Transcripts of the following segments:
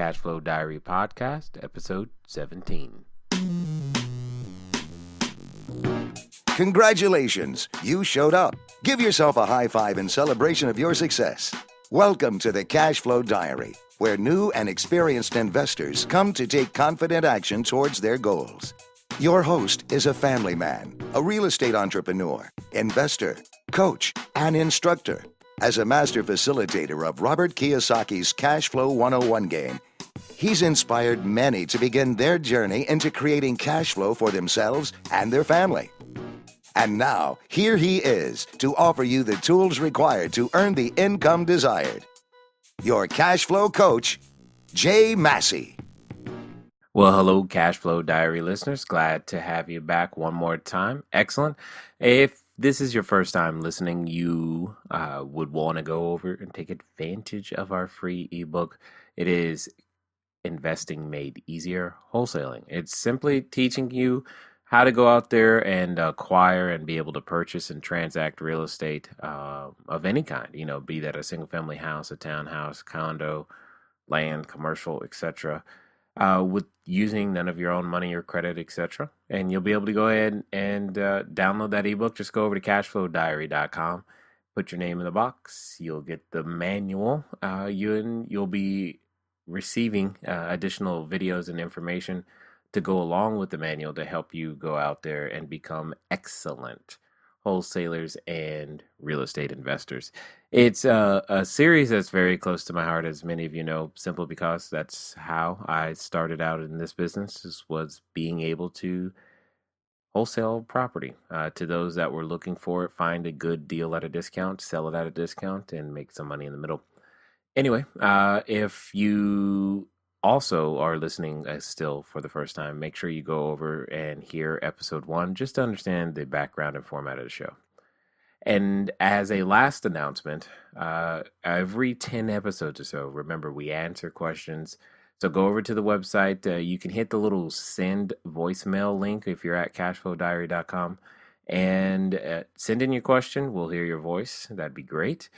Cash Flow Diary podcast, episode 17. Congratulations, you showed up. Give yourself a high five in celebration of your success. Welcome to the Cash Flow Diary, where new and experienced investors come to take confident action towards their goals. Your host is a family man, a real estate entrepreneur, investor, coach, and instructor. As a master facilitator of Robert Kiyosaki's Cash Flow 101 game, he's inspired many to begin their journey into creating cash flow for themselves and their family. And now, here he is to offer you the tools required to earn the income desired. Your cash flow coach, Jay Massey. Well, hello, Cash Flow Diary listeners. Glad to have you back one more time. Excellent. If this is your first time listening, you would want to go over and take advantage of our free ebook. It is Investing Made Easier Wholesaling. It's simply teaching you how to go out there and acquire and be able to purchase and transact real estate of any kind, be that a single family house, a townhouse, condo, land, commercial, etc., with using none of your own money or credit, etc. And you'll be able to go ahead and download that ebook. Just go over to CashFlowDiary.com, put your name in the box. You'll get the manual. You'll be receiving additional videos and information to go along with the manual to help you go out there and become excellent wholesalers and real estate investors. It's a series that's very close to my heart, as many of you know, simply because that's how I started out in this business, was being able to wholesale property to those that were looking for it, find a good deal at a discount, sell it at a discount, and make some money in the middle. Anyway, if you also are listening still for the first time, make sure you go over and hear episode 1 just to understand the background and format of the show. And as a last announcement, every 10 episodes or so, remember, we answer questions. So go over to the website. You can hit the little send voicemail link if you're at cashflowdiary.com and send in your question. We'll hear your voice. That'd be great.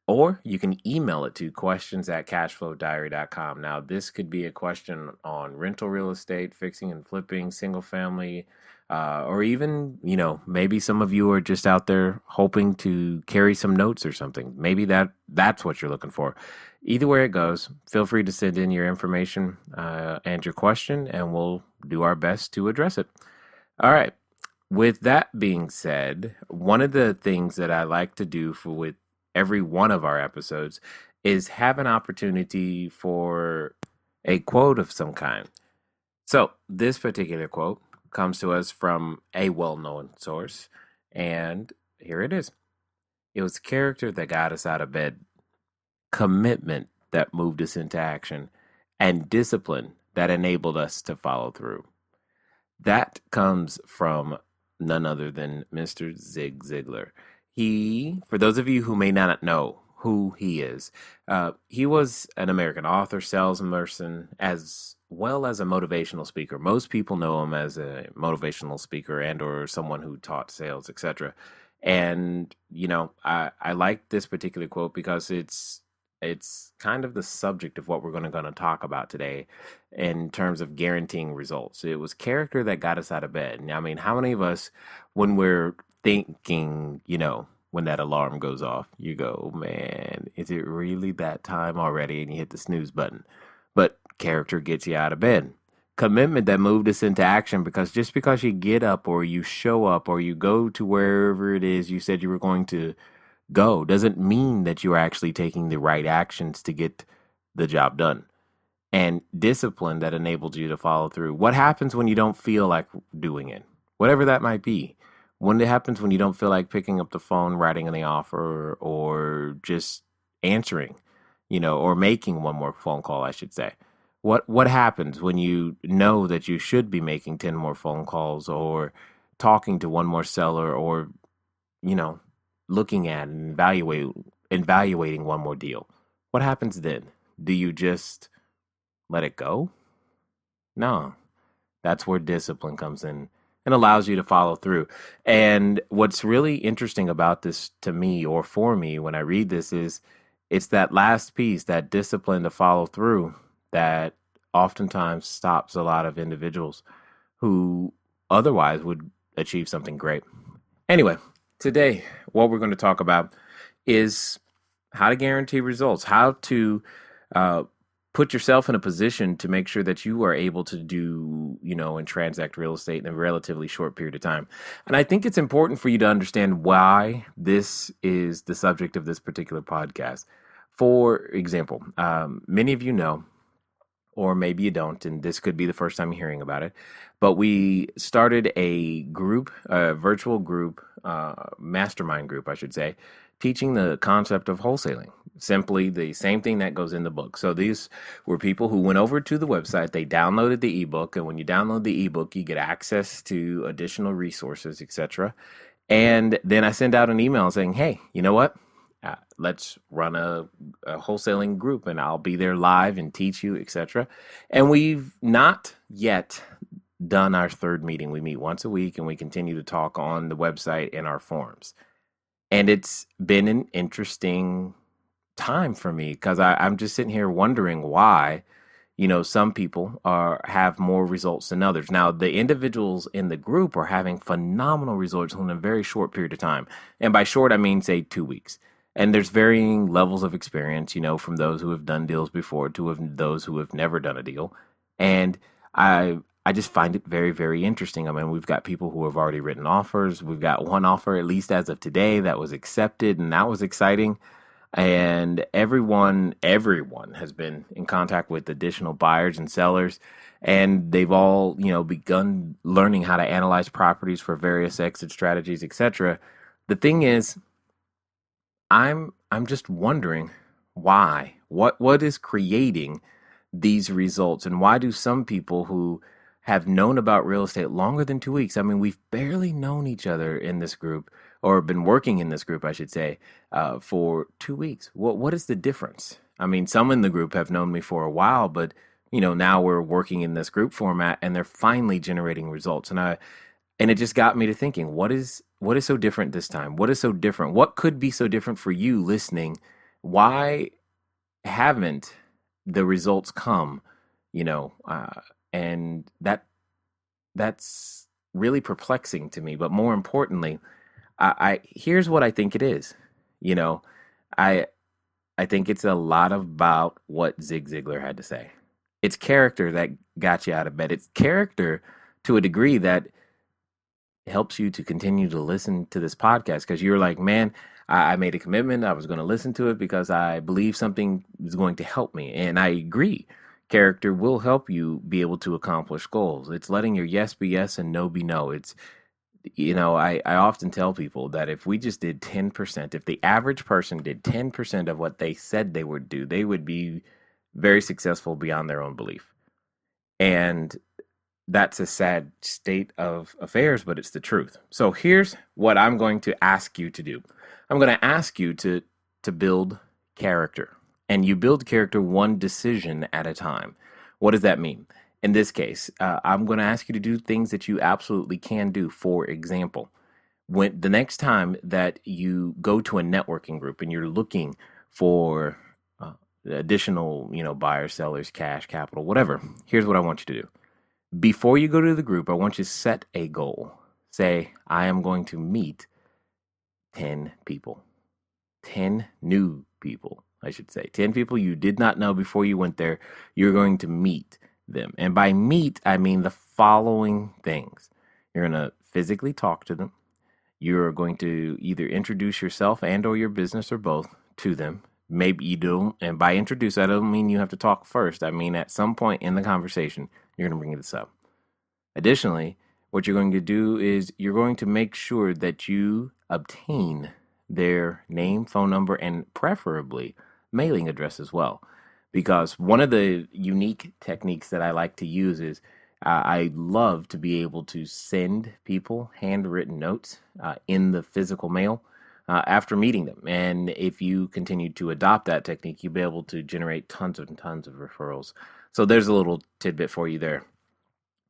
Or you can email it to questions@cashflowdiary.com. Now, this could be a question on rental real estate, fixing and flipping, single family, or even, maybe some of you are just out there hoping to carry some notes or something. Maybe that's what you're looking for. Either way it goes, feel free to send in your information and your question, and we'll do our best to address it. All right. With that being said, one of the things that I like to do with every one of our episodes is have an opportunity for a quote of some kind. So this particular quote comes to us from a well-known source, and here it is. It was character that got us out of bed, commitment that moved us into action, and discipline that enabled us to follow through. That comes from none other than Mr. Zig Ziglar. He, for those of you who may not know who he is, he was an American author, salesperson, as well as a motivational speaker. Most people know him as a motivational speaker and or someone who taught sales, etc. And, I like this particular quote because it's kind of the subject of what we're going to talk about today in terms of guaranteeing results. It was character that got us out of bed. And, how many of us, when we're thinking, when that alarm goes off, you go, man, is it really that time already? And you hit the snooze button. But character gets you out of bed. Commitment that moved us into action, because just because you get up or you show up or you go to wherever it is you said you were going to go doesn't mean that you're actually taking the right actions to get the job done. And discipline that enabled you to follow through. What happens when you don't feel like doing it? Whatever that might be. When it happens when you don't feel like picking up the phone, writing the offer, or just answering, or making one more phone call, I should say. What happens when you know that you should be making 10 more phone calls, or talking to one more seller, or, looking at and evaluating one more deal? What happens then? Do you just let it go? No. That's where discipline comes in and allows you to follow through. And what's really interesting about this to me, or for me, when I read this, is it's that last piece, that discipline to follow through, that oftentimes stops a lot of individuals who otherwise would achieve something great. Anyway, today, what we're going to talk about is how to guarantee results, how to uh, put yourself in a position to make sure that you are able to do, and transact real estate in a relatively short period of time. And I think it's important for you to understand why this is the subject of this particular podcast. For example, many of you know, or maybe you don't, and this could be the first time you're hearing about it, but we started a group, a virtual group, mastermind group, I should say, teaching the concept of wholesaling. Simply the same thing that goes in the book. So these were people who went over to the website, they downloaded the ebook, and when you download the ebook, you get access to additional resources, etc. And then I send out an email saying, hey, you know what? Let's run a wholesaling group, and I'll be there live and teach you, etc. And we've not yet done our third meeting. We meet once a week, and we continue to talk on the website and our forums. And it's been an interesting time for me because I'm just sitting here wondering why, some people have more results than others. Now, the individuals in the group are having phenomenal results in a very short period of time. And by short, I mean, say 2 weeks. And there's varying levels of experience, from those who have done deals before to those who have never done a deal. And I just find it very, very interesting. I mean, we've got people who have already written offers. We've got one offer, at least as of today, that was accepted, and that was exciting. And everyone has been in contact with additional buyers and sellers, and they've all, begun learning how to analyze properties for various exit strategies, etc. The thing is, I'm just wondering why. What is creating these results, and why do some people who have known about real estate longer than 2 weeks? I mean, we've barely known each other in this group, or been working in this group, I should say, for 2 weeks. What is the difference? I mean, some in the group have known me for a while, but now we're working in this group format, and they're finally generating results. And it just got me to thinking, what is so different this time? What is so different? What could be so different for you listening? Why haven't the results come? And that's really perplexing to me. But more importantly, I here's what I think it is. I think it's a lot about what Zig Ziglar had to say. It's character that got you out of bed. It's character to a degree that helps you to continue to listen to this podcast, because you're like, man, I made a commitment. I was going to listen to it because I believe something is going to help me. And I agree. Character will help you be able to accomplish goals. It's letting your yes be yes and no be no. It's, I often tell people that if we just did 10%, if the average person did 10% of what they said they would do, they would be very successful beyond their own belief. And that's a sad state of affairs, but it's the truth. So here's what I'm going to ask you to do. I'm going to ask you to build character. And you build character one decision at a time. What does that mean? In this case, I'm going to ask you to do things that you absolutely can do. For example, when the next time that you go to a networking group and you're looking for additional, buyers, sellers, cash, capital, whatever, here's what I want you to do. Before you go to the group, I want you to set a goal. Say, I am going to meet 10 people, 10 new people, I should say. 10 people you did not know before you went there. You're going to meet them. And by meet, I mean the following things. You're going to physically talk to them. You're going to either introduce yourself and or your business or both to them. Maybe you don't. And by introduce, I don't mean you have to talk first. I mean, at some point in the conversation, you're going to bring this up. Additionally, what you're going to do is you're going to make sure that you obtain their name, phone number, and preferably mailing address as well. Because one of the unique techniques that I like to use is I love to be able to send people handwritten notes in the physical mail after meeting them. And if you continue to adopt that technique, you'll be able to generate tons and tons of referrals. So there's a little tidbit for you there.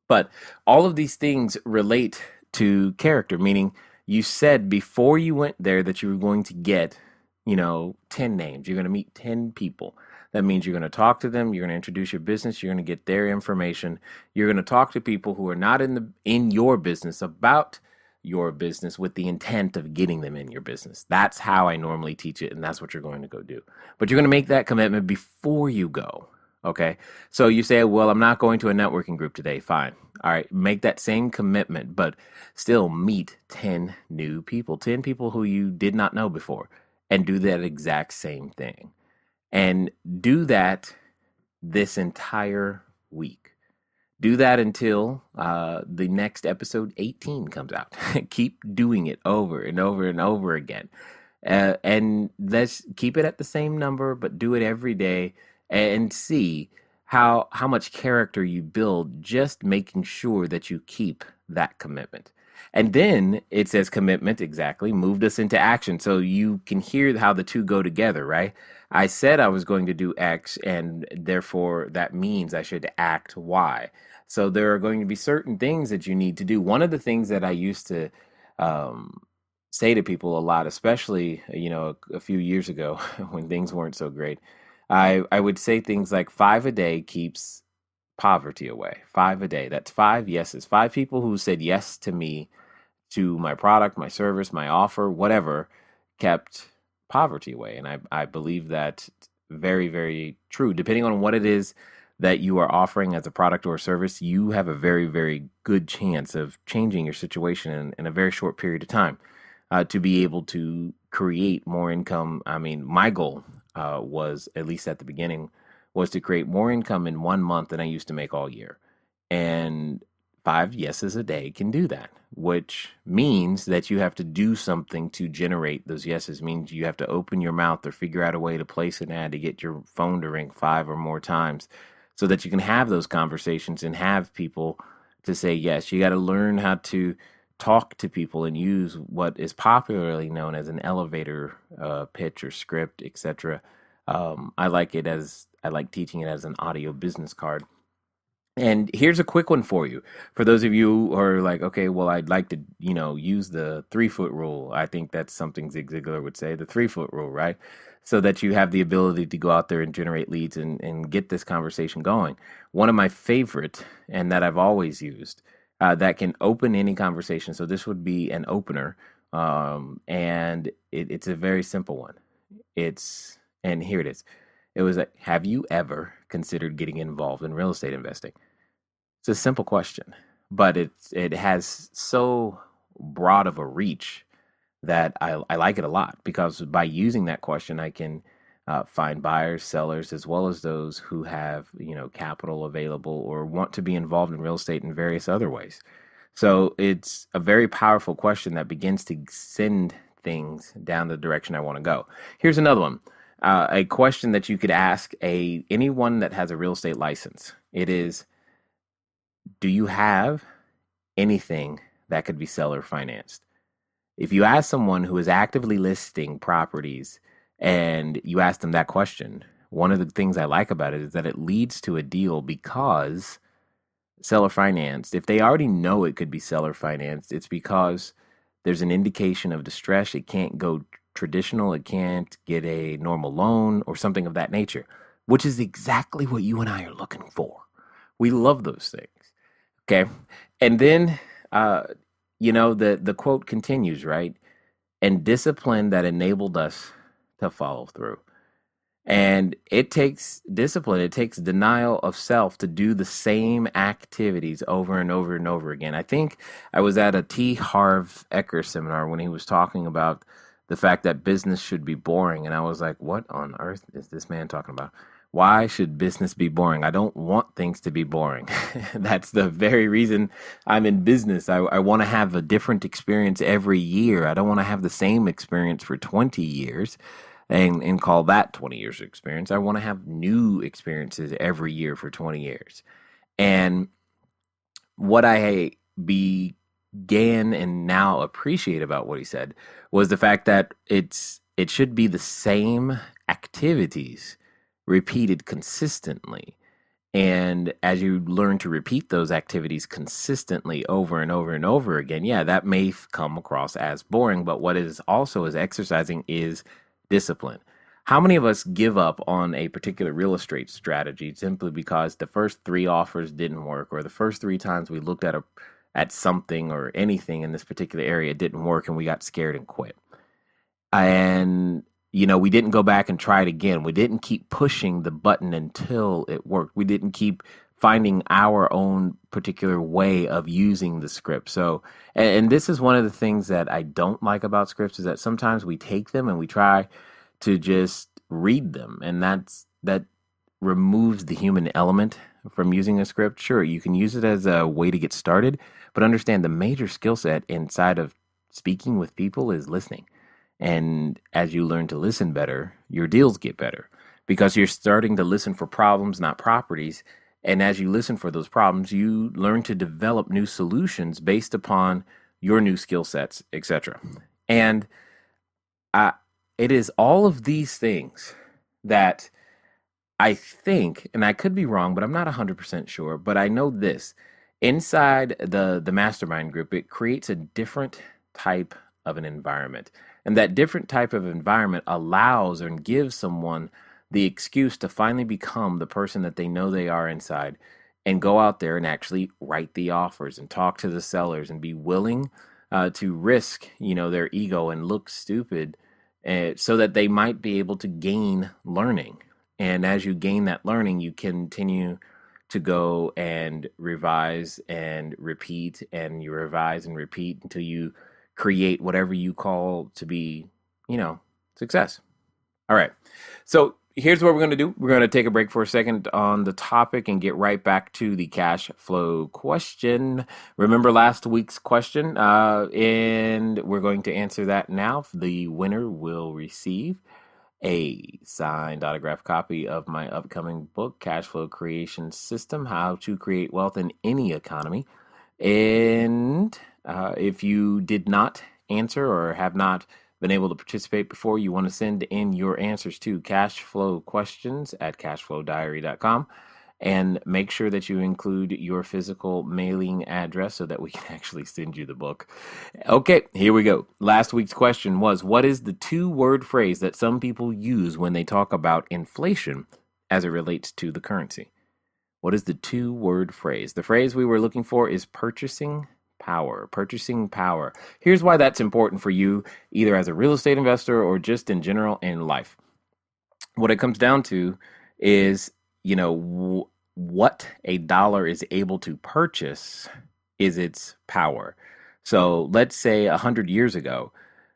But all of these things relate to character, meaning you said before you went there that you were going to get, 10 names. You're going to meet 10 people. That means you're going to talk to them, you're going to introduce your business, you're going to get their information. You're going to talk to people who are not in your business about your business with the intent of getting them in your business. That's how I normally teach it, and that's what you're going to go do. But you're going to make that commitment before you go. Okay. So you say, well, I'm not going to a networking group today. Fine. All right. Make that same commitment, but still meet 10 new people, 10 people who you did not know before, and do that exact same thing. And do that this entire week. Do that until the next episode 18 comes out. Keep doing it over and over and over again. And let's keep it at the same number, but do it every day and see how much character you build just making sure that you keep that commitment. And then it says commitment, exactly, moved us into action. So you can hear how the two go together, right? I said I was going to do X, and therefore that means I should act Y. So there are going to be certain things that you need to do. One of the things that I used to say to people a lot, especially, a few years ago when things weren't so great, I would say things like 5 a day keeps poverty away. 5 a day. That's 5 yeses. 5 people who said yes to me, to my product, my service, my offer, whatever, kept poverty away. And I believe that very, very true. Depending on what it is that you are offering as a product or a service, you have a very, very good chance of changing your situation in a very short period of time to be able to create more income. I mean, my goal was, at least at the beginning, was to create more income in 1 month than I used to make all year. And 5 yeses a day can do that, which means that you have to do something to generate those yeses. It means you have to open your mouth or figure out a way to place an ad to get your phone to ring 5 or more times so that you can have those conversations and have people to say yes. You got to learn how to talk to people and use what is popularly known as an elevator pitch or script, etc. I like teaching it as an audio business card. And here's a quick one for you. For those of you who are like, okay, well, I'd like to, use the 3-foot rule. I think that's something Zig Ziglar would say, the 3-foot rule, right? So that you have the ability to go out there and generate leads and get this conversation going. One of my favorite, and that I've always used, that can open any conversation. So this would be an opener. And it's a very simple one. And here it is. It was like, have you ever considered getting involved in real estate investing? It's a simple question, but it has so broad of a reach that I like it a lot, because by using that question, I can find buyers, sellers, as well as those who have capital available or want to be involved in real estate in various other ways. So it's a very powerful question that begins to send things down the direction I want to go. Here's another one. A question that you could ask anyone that has a real estate license. It is, do you have anything that could be seller financed? If you ask someone who is actively listing properties and you ask them that question, one of the things I like about it is that it leads to a deal, because seller financed, if they already know it could be seller financed, it's because there's an indication of distress. It can't go traditional, it can't get a normal loan or something of that nature, which is exactly what you and I are looking for. We love those things. Okay. And then, the quote continues, right? And discipline that enabled us to follow through. And it takes discipline. It takes denial of self to do the same activities over and over and over again. I think I was at a T. Harv Eker seminar when he was talking about the fact that business should be boring. And I was like, what on earth is this man talking about? Why should business be boring? I don't want things to be boring. That's the very reason I'm in business. I want to have a different experience every year. I don't want to have the same experience for 20 years and call that 20 years of experience. I want to have new experiences every year for 20 years. And what I began and now appreciate about what he said was the fact that it should be the same activities repeated consistently. And as you learn to repeat those activities consistently over and over and over again, yeah, that may come across as boring, but what is also is exercising is discipline. How many of us give up on a particular real estate strategy simply because the first three offers didn't work, or the first three times we looked at something or anything in this particular area didn't work, and we got scared and quit? And we didn't go back and try it again. We didn't keep pushing the button until it worked. We didn't keep finding our own particular way of using the script. So, and this is one of the things that I don't like about scripts, is that sometimes we take them and we try to just read them, and that removes the human element from using a script. Sure, you can use it as a way to get started, but understand the major skill set inside of speaking with people is listening. And as you learn to listen better, your deals get better because you're starting to listen for problems, not properties. And as you listen for those problems, you learn to develop new solutions based upon your new skill sets, etc. And it is all of these things that I think, and I could be wrong, but I'm not 100% sure, but I know this. Inside the MasterMind Group, it creates a different type of an environment. And that different type of environment allows and gives someone the excuse to finally become the person that they know they are inside, and go out there and actually write the offers and talk to the sellers and be willing to risk, their ego and look stupid, so that they might be able to gain learning. And as you gain that learning, you continue to go and revise and repeat, and you revise and repeat until you create whatever you call to be, success. All right. So here's what we're going to do. We're going to take a break for a second on the topic and get right back to the cash flow question. Remember last week's question, and we're going to answer that now. The winner will receive a signed autographed copy of my upcoming book, Cash Flow Creation System: How to Create Wealth in Any Economy. And if you did not answer or have not been able to participate before, you want to send in your answers to cashflowquestions@cashflowdiary.com, and make sure that you include your physical mailing address so that we can actually send you the book. Okay, here we go. Last week's question was, what is the two-word phrase that some people use when they talk about inflation as it relates to the currency? What is the two-word phrase? The phrase we were looking for is purchasing power. Purchasing power. Here's why that's important for you, either as a real estate investor or just in general in life. What it comes down to is, what a dollar is able to purchase is its power. So let's say 100 years ago,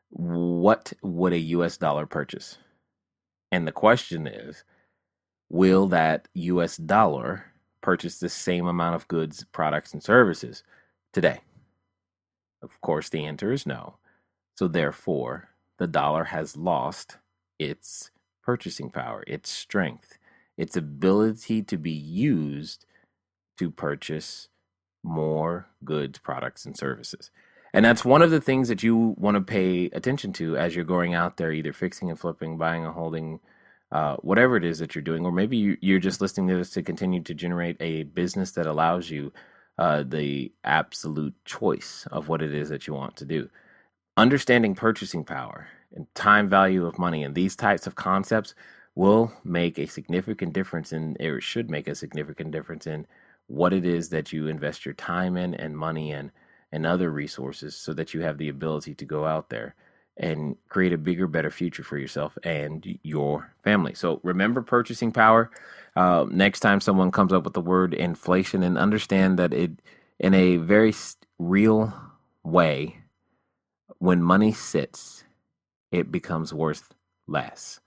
what would a US dollar purchase? And the question is, will that US dollar purchase the same amount of goods, products, and services today? Of course, the answer is no. So therefore, the dollar has lost its purchasing power, its strength, its ability to be used to purchase more goods, products, and services. And that's one of the things that you want to pay attention to as you're going out there, either fixing and flipping, buying and holding, whatever it is that you're doing. Or maybe you're just listening to this to continue to generate a business that allows you the absolute choice of what it is that you want to do. Understanding purchasing power and time value of money and these types of concepts will make a significant difference or should make a significant difference in what it is that you invest your time in and money in and other resources, so that you have the ability to go out there and create a bigger, better future for yourself and your family. So remember purchasing power. Next time someone comes up with the word inflation, and understand that it, in a very real way, when money sits, it becomes worth less.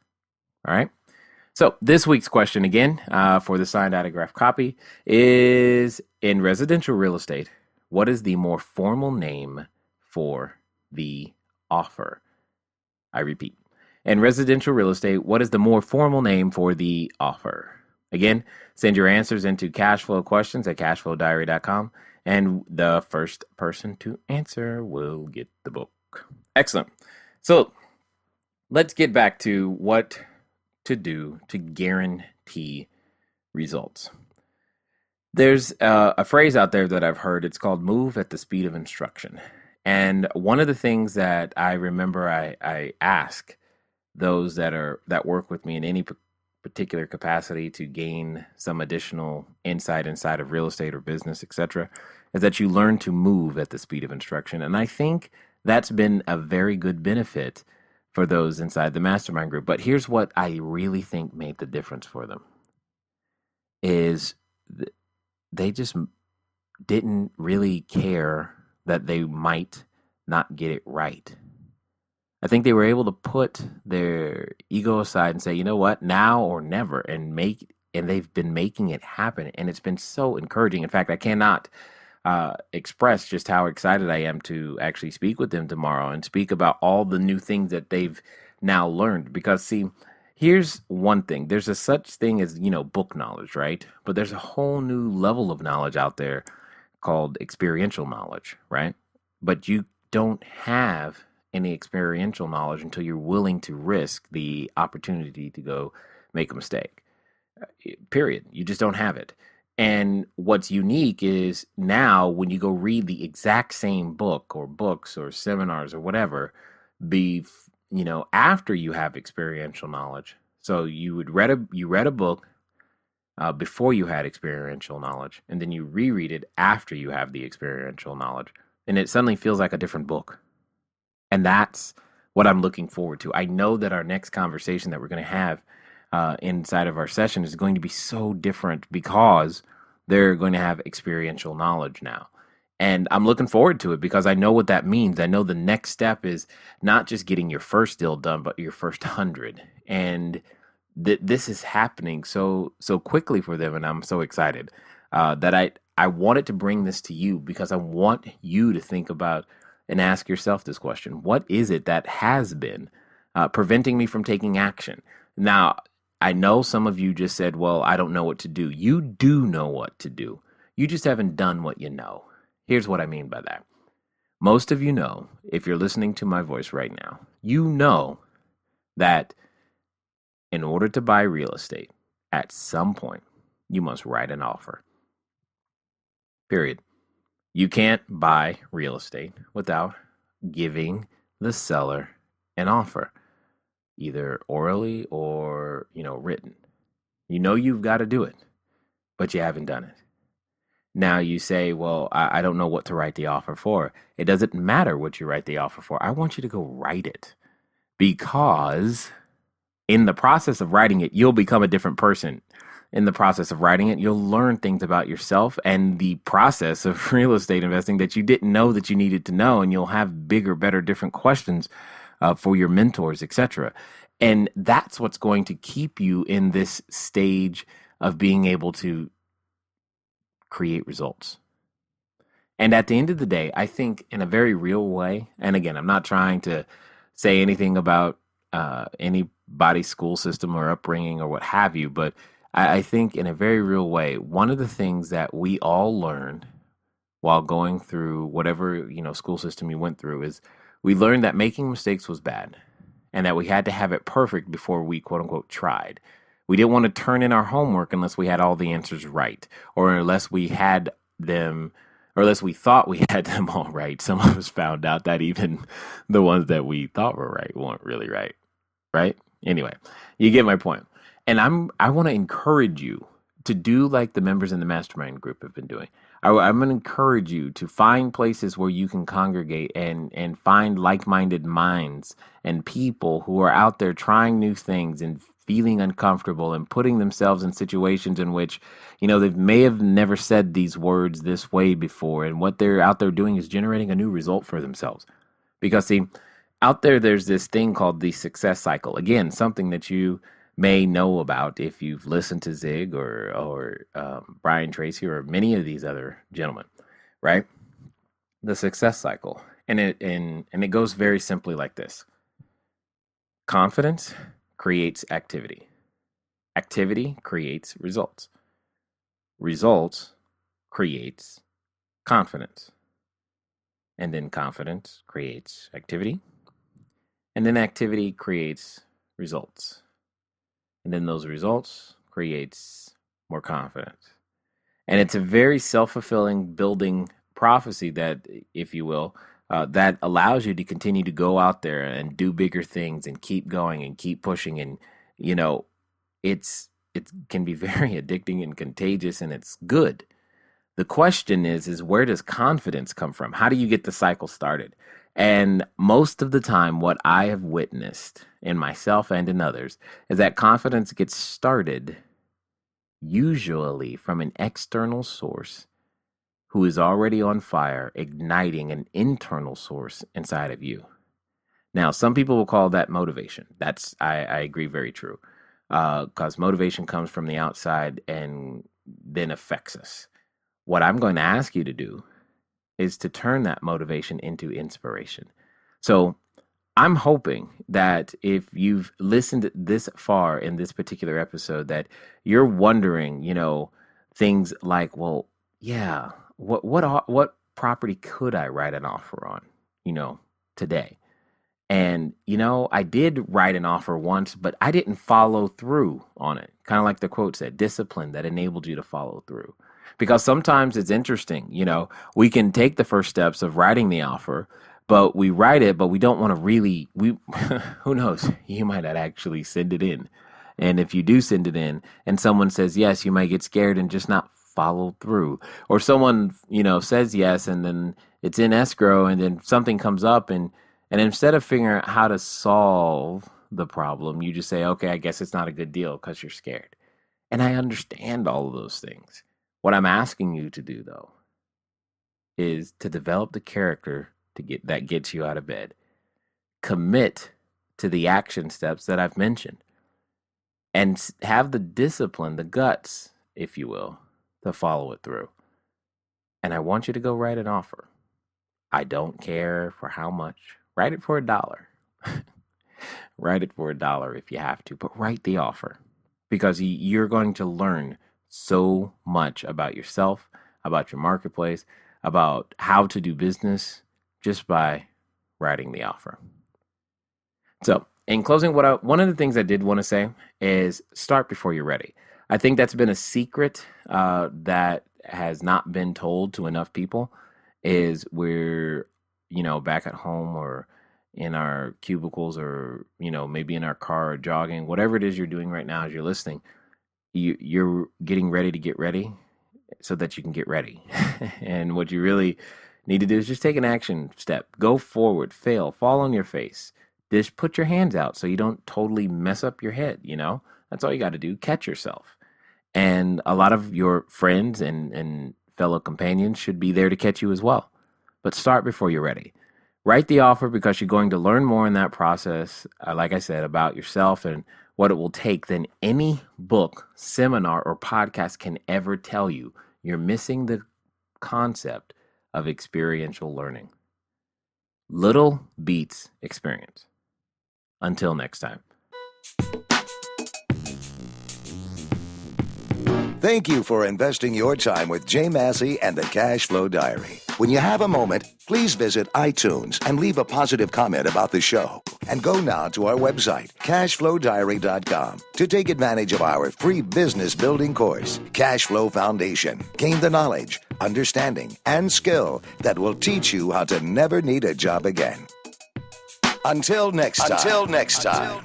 All right. So this week's question again, for the signed autograph copy, is: in residential real estate, what is the more formal name for the offer? I repeat, in residential real estate, what is the more formal name for the offer? Again, send your answers into cashflowquestions@cashflowdiary.com, and the first person to answer will get the book. Excellent. So let's get back to what to do to guarantee results. There's a phrase out there that I've heard. It's called move at the speed of instruction. And one of the things that I remember I ask those that work with me in any particular capacity to gain some additional insight inside of real estate or business, etc., is that you learn to move at the speed of instruction. And I think that's been a very good benefit for those inside the mastermind group. But here's what I really think made the difference for them is they just didn't really care that they might not get it right. I think they were able to put their ego aside and say, you know what, now or never, and they've been making it happen. And it's been so encouraging. In fact, I cannot express just how excited I am to actually speak with them tomorrow and speak about all the new things that they've now learned. Because see, here's one thing. There's a such thing as, book knowledge, right? But there's a whole new level of knowledge out there called experiential knowledge, right? But you don't have any experiential knowledge until you're willing to risk the opportunity to go make a mistake. Period. You just don't have it. And what's unique is now when you go read the exact same book or books or seminars or whatever, after you have experiential knowledge. So you read a book before you had experiential knowledge, and then you reread it after you have the experiential knowledge, and it suddenly feels like a different book. And that's what I'm looking forward to. I know that our next conversation that we're going to have inside of our session is going to be so different because they're going to have experiential knowledge now. And I'm looking forward to it because I know what that means. I know the next step is not just getting your first deal done, but your first 100. And this is happening so quickly for them. And I'm so excited that I wanted to bring this to you because I want you to think about and ask yourself this question. What is it that has been preventing me from taking action? Now, I know some of you just said, well, I don't know what to do. You do know what to do. You just haven't done what you know. Here's what I mean by that. Most of you know, if you're listening to my voice right now, you know that in order to buy real estate, at some point, you must write an offer. Period. You can't buy real estate without giving the seller an offer, either orally or, written. You know you've got to do it, but you haven't done it. Now you say, well, I don't know what to write the offer for. It doesn't matter what you write the offer for. I want you to go write it because in the process of writing it, you'll become a different person. In the process of writing it, you'll learn things about yourself and the process of real estate investing that you didn't know that you needed to know. And you'll have bigger, better, different questions for your mentors, etc. And that's what's going to keep you in this stage of being able to create results. And at the end of the day, I think in a very real way, and again, I'm not trying to say anything about anybody's school system or upbringing or what have you, but I think in a very real way, one of the things that we all learned while going through whatever, school system you went through is we learned that making mistakes was bad and that we had to have it perfect before we, quote unquote, tried. We didn't want to turn in our homework unless we had all the answers right, or unless we had them, or unless we thought we had them all right. Some of us found out that even the ones that we thought were right weren't really right, right? Anyway, you get my point. And I want to encourage you to do like the members in the Mastermind Group have been doing. I'm going to encourage you to find places where you can congregate and find like-minded minds and people who are out there trying new things and feeling uncomfortable and putting themselves in situations in which, they may have never said these words this way before. And what they're out there doing is generating a new result for themselves. Because see, out there's this thing called the success cycle. Again, something that you may know about if you've listened to Zig or Brian Tracy or many of these other gentlemen, right? The success cycle. And it goes very simply like this. Confidence creates activity. Activity creates results. Results creates confidence. And then confidence creates activity. And then activity creates results. And then those results creates more confidence. And it's a very self-fulfilling building prophecy that, if you will, that allows you to continue to go out there and do bigger things and keep going and keep pushing. And, you know, it can be very addicting and contagious, and it's good. The question is where does confidence come from? How do you get the cycle started? And most of the time, what I have witnessed in myself and in others is that confidence gets started usually from an external source who is already on fire, igniting an internal source inside of you. Now, some people will call that motivation. I agree, very true. Because motivation comes from the outside and then affects us. What I'm going to ask you to do is to turn that motivation into inspiration. So I'm hoping that if you've listened this far in this particular episode, that you're wondering, things like, well, yeah, what property could I write an offer on, today? And, I did write an offer once, but I didn't follow through on it. Kind of like the quote said, discipline that enabled you to follow through. Because sometimes it's interesting, we can take the first steps of writing the offer, but we write it, but we don't want to who knows, you might not actually send it in. And if you do send it in and someone says yes, you might get scared and just not follow through. Or someone, says yes, and then it's in escrow, and then something comes up, and instead of figuring out how to solve the problem, you just say, okay, I guess it's not a good deal because you're scared. And I understand all of those things. What I'm asking you to do, though, is to develop the character that gets you out of bed. Commit to the action steps that I've mentioned. And have the discipline, the guts, if you will, to follow it through. And I want you to go write an offer. I don't care for how much. Write it for $1. Write it for $1 if you have to, but write the offer, because you're going to learn so much about yourself, about your marketplace, about how to do business just by writing the offer. So, in closing, one of the things I did want to say is start before you're ready. I think that's been a secret that has not been told to enough people. Is we're back at home or in our cubicles, or maybe in our car or jogging, whatever it is you're doing right now as you're listening, you're getting ready to get ready so that you can get ready. And what you really need to do is just take an action step. Go forward, fail, fall on your face. Just put your hands out so you don't totally mess up your head, That's all you got to do. Catch yourself. And a lot of your friends and fellow companions should be there to catch you as well. But start before you're ready. Write the offer, because you're going to learn more in that process, like I said, about yourself and what it will take than any book, seminar, or podcast can ever tell you. You're missing the concept of experiential learning. Little beats experience. Until next time. Thank you for investing your time with Jay Massey and the Cash Flow Diary. When you have a moment, please visit iTunes and leave a positive comment about the show. And go now to our website, CashFlowDiary.com, to take advantage of our free business building course, Cash Flow Foundation. Gain the knowledge, understanding, and skill that will teach you how to never need a job again. Until next time.